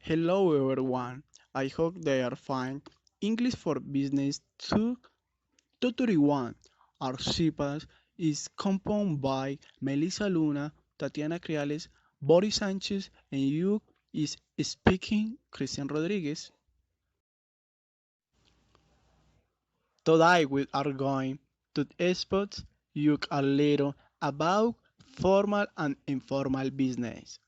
Hello everyone, I hope they are fine. English for Business 2 Tutoring 1. Our CPAS is compounded by Melissa Luna, Tatiana CRAILES, Boris Sanchez, and you is speaking Cristhian Rodriguez. Today we are going to expose you a little about formal and informal business.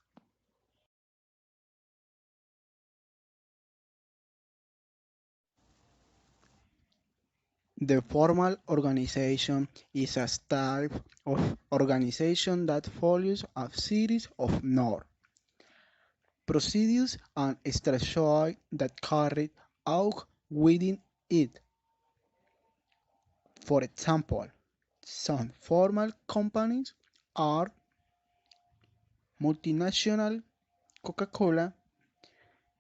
The formal organization is a type of organization that follows a series of norms, procedures, and structures that carry out within it. For example, some formal companies are multinational Coca-Cola,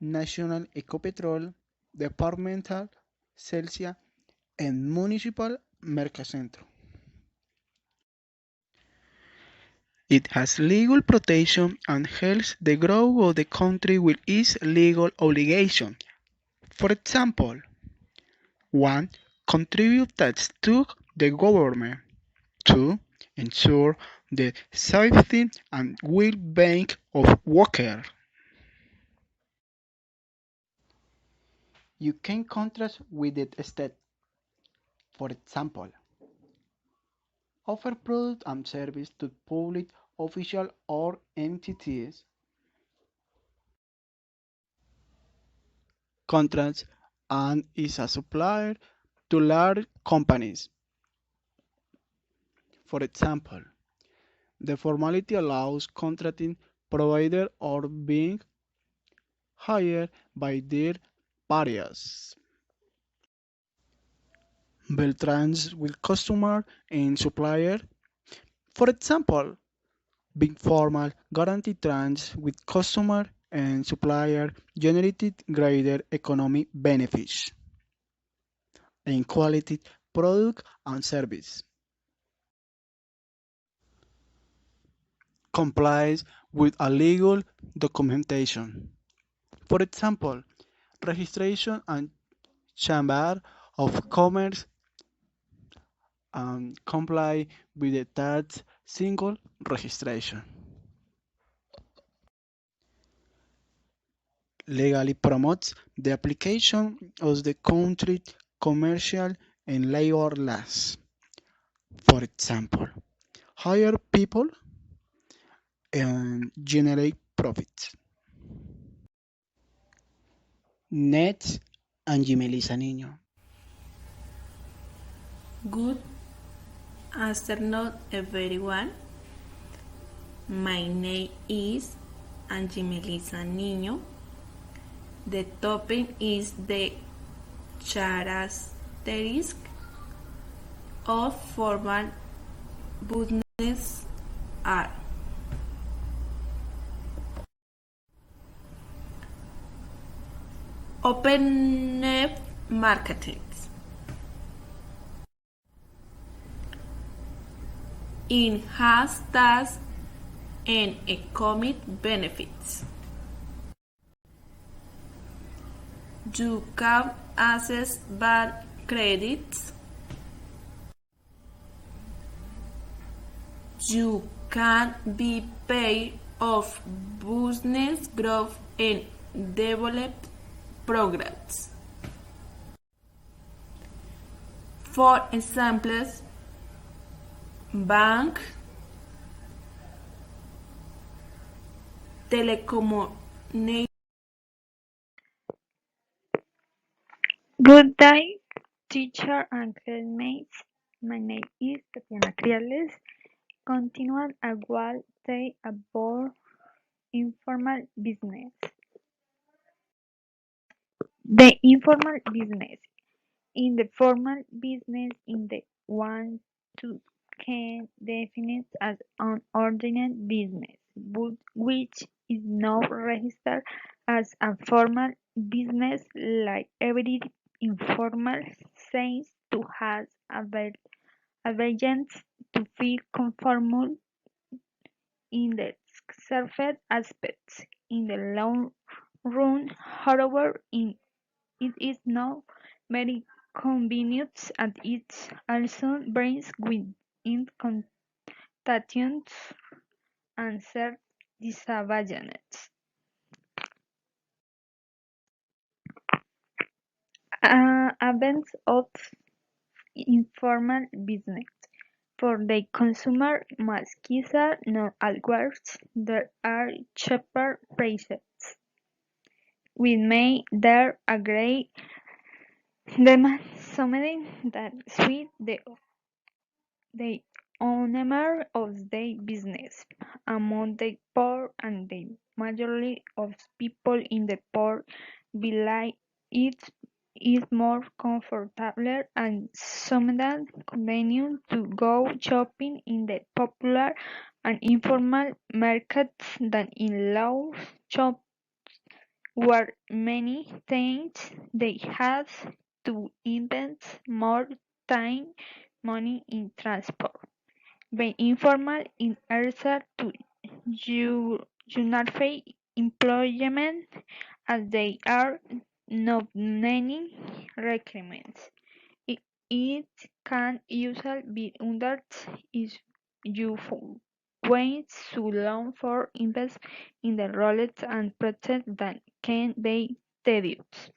National Ecopetrol, Departmental Celsia, and Municipal Mercacentro. It has legal protection and helps the growth of the country with its legal obligations. For example, 1. Contribute tax to the government. 2. Ensure the safety and well-being of workers. You can contrast with the state. For example, offer products and services to public officials or entities. Contracts and is a supplier to large companies. For example, the formality allows contracting provider or being hired by their parties. Bill trans with customer and supplier. For example, being formal guarantee trans with customer and supplier generated greater economic benefits and quality product and service. Complies with a legal documentation. For example, registration and chamber of commerce and comply with the tax single registration. Legally promotes the application of the country commercial and labor laws. For example, hire people and generate profits. Next, ANGIE MELISA NIÑO. Good afternoon, everyone. My name is ANGIE MELISA NIÑO. The topic is the characteristics of formal business are open marketing, enhanced tax and economic benefits. You can access bank credits. You can be paid of business growth and develop programs. For examples, bank, telecommunications. Good day, teacher and classmates. My name is Tatiana CRAILES. Continue a while say about informal business. The informal business. In the formal business, in the one to can defined as an ordinary business, but which is not registered as a formal business like every informal seems to have agents to feel conformal in the surface aspects. In the long run. However, it is not very convenient and it also brings with it contagions and certain disadvantages. Events of informal business. For the consumer markets are not always there are cheaper prices. We may there agree demand something that suits the owner of the business. Among the poor and the majority of people in the poor believe it is more comfortable and sometimes convenient to go shopping in the popular and informal markets than in low shops where many think they have to invest more time, money in transport. Being informal is easier to generate employment as there are not many requirements. It can usually be under is useful ways to learn for invest in the roles and process that can be tedious.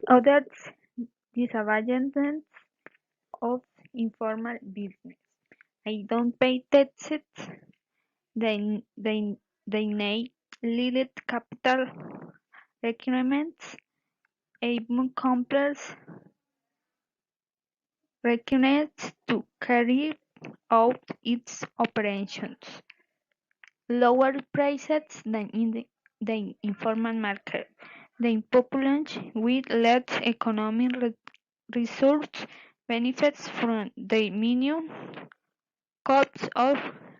Other disadvantages of informal business. I don't pay taxes. They, they, they need little capital requirements, even complex requirements to carry out its operations. Lower prices than in the informal market. The population with less economic resource benefits from the minimum cost of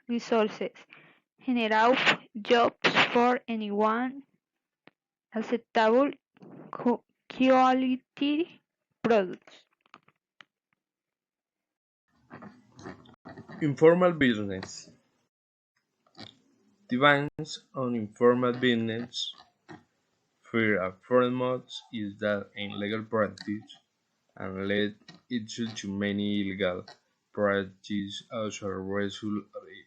resources, generate jobs for anyone, acceptable quality products. Informal business depends on informal business. Fear of foreign modes is that illegal practice and led it to too many illegal practices as a result of it.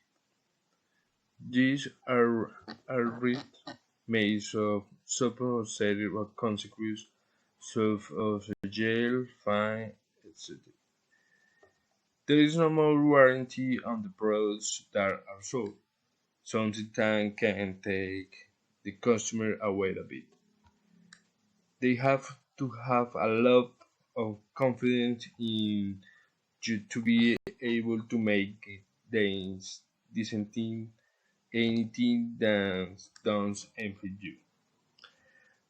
These arrests may suffer serious consequences, such as jail, fine, etc. There is no more warranty on the products that are sold. Sometimes can take the customer away a bit. They have to have a lot of confidence in you to be able to make anything that does benefit you.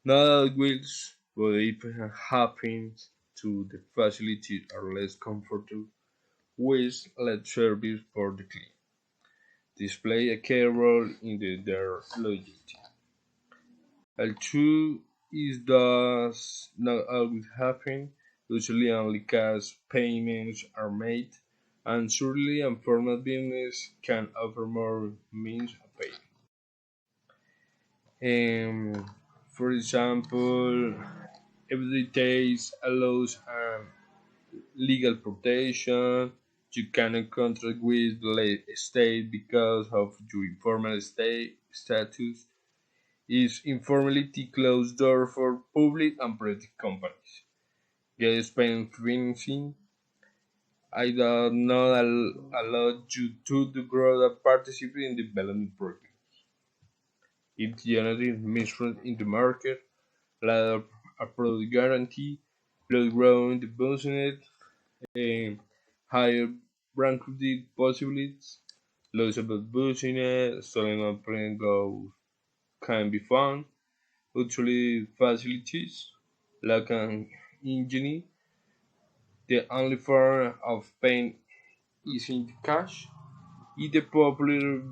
Not always, but if it happens to the facilities are less comfortable with less service for the client. This play a key role in their loyalty. Although it does not always happen, usually only cash payments are made, and surely informal business can offer more means of payment. For example, every case allows legal protection. You cannot contract with the state because of your informal state status. Is informality closed door for public and private companies. Get Spain financing. I do not allow you to grow and participate in development programs. It generates mistrust in the market, lack of a product guarantee, slow growing the business, and higher bankruptcy possibilities, loss of the business, stolen opening goals can be found, usually facilities, like an engine, the only form of paying is in cash, is the popular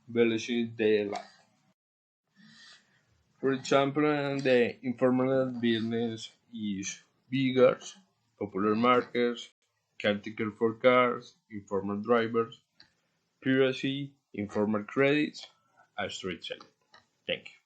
velocity daylight. For example, the informal business is bigger, popular markets, caretaker for cars, informal drivers, privacy, informal credits, a street seller. Thank you.